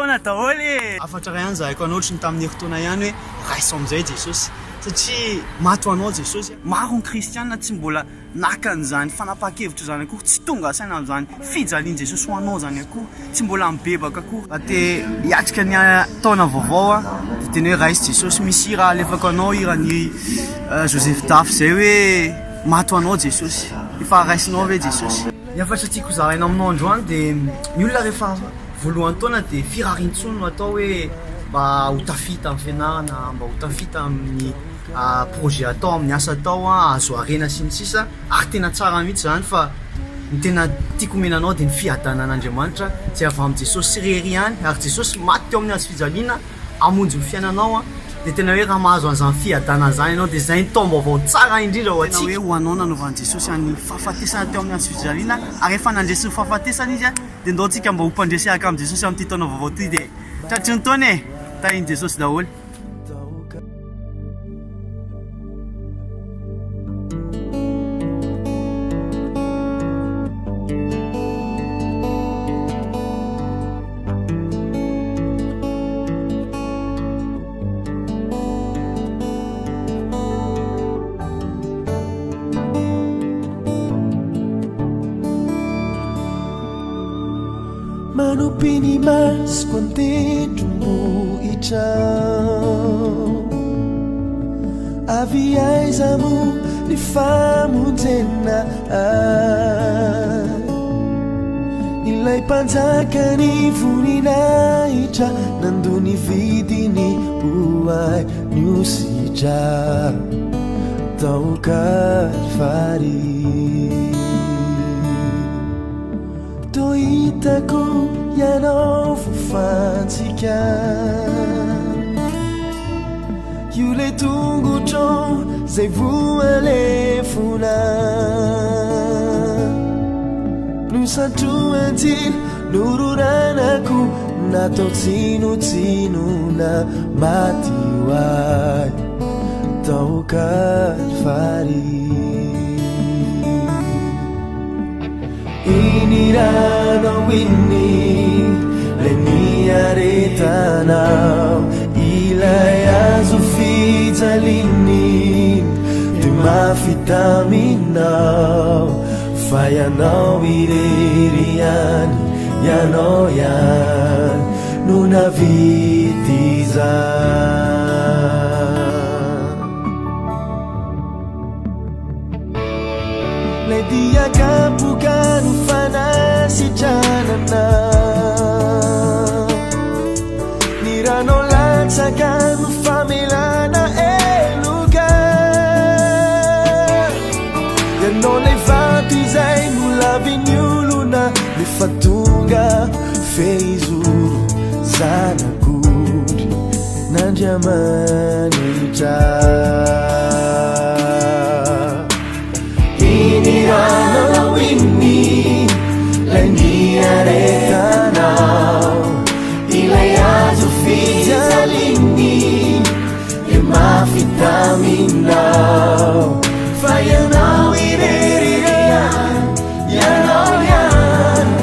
taona daholo afatra ray ihany zahako anao ohatrany tamin'ny herintaona ihany hoe raiso amin'izay Jesosy satria mato anao Jesosy. maro ny kristianina tsy mbola nakan'izany fanapahan-kevitra zany akory tsy tonga saina amin'izany fijalian Jesosy ho anao zany akory tsy mbola mibebaka akory te hiatrika ny taona vaovao a de teny hoe raisy Jesosy misy raha alefako anao irany Joseph Daf zay hoe mato anao Jesosy efa raisinao ve Jesosy. Ny afatra tiako zaraina aminao androany de ny olona rehefa voalohany taona de firarintsony no atao hoe mba ho tafita amin'ny fianarana mba ho tafita amin'ny projet atao amin'ny asa atao azo arena sy ny sisa ary tena tsara mihitsy zany fa ny tena tiako menanao de ny fiadanan'Andriamanitra tsy avy amin'ny Jesosy sy rery ihany ary Jesosy maty teo amin'ny hazo fijaliana amonjy ny fiainanao de tena hoe raha mahazo an'izany fiadana zany ianao de zay ny taom-baovao tsara indrindra ho atsika hoe ho anao nanaovan'i Jesosy any fahafatesana teo amin'ny hazo fijaliana ary efa nandresy ny fahafatesana izy de ndao tsika mba ho mpandresy araka amin'ny Jesosy amin'ity taona vaovao ty de tratry ny taona e tahiny Jesosy daholo. Manupini mas contento ichao aviais amu ni famu tena ilai panjaka ni funina icha nanduni vidini uai nyusija tau Kalvari Toitaku yanao fofantsika io le tongotrao zay voalefona no satroantsiny nororanako natao tsinotsinona maty hoay tao Kalvari inirano winni leni aretanao ilay azo fijaliny de mafitaminao fa ianao irery ihany ianao ihany no navity zany le diakapoka no fanasitranana ny rano latsaka no famelana eloka ianao le vato izay no laviny olona nefa tonga fehizoro zanak'ondry n'Andriamanitra inirano winni leni aretanao ilay azo fijaliny e mafitaminao fa ianao irery ianao ihany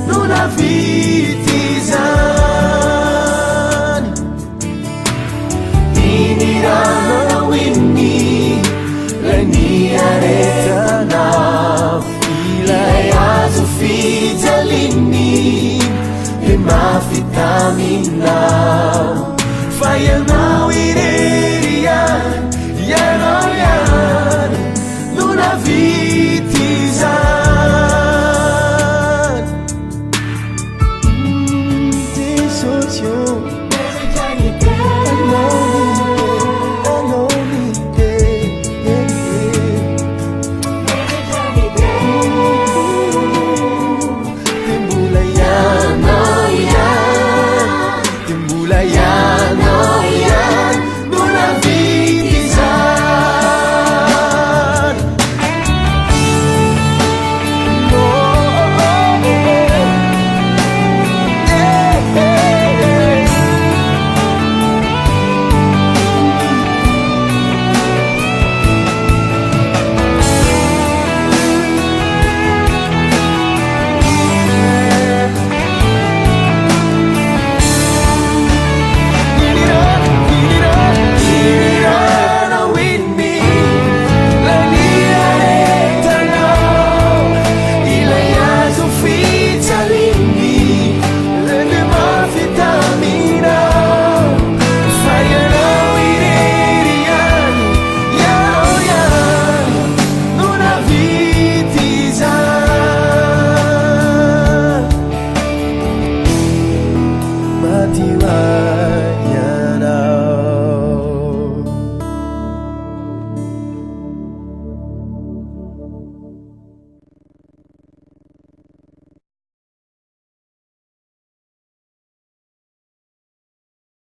no navity zany inirano winni leni aretanao ilay azo fijaliny e mafitaminao fa ianao irery ianao ihany no navity zany Jesosy Mulai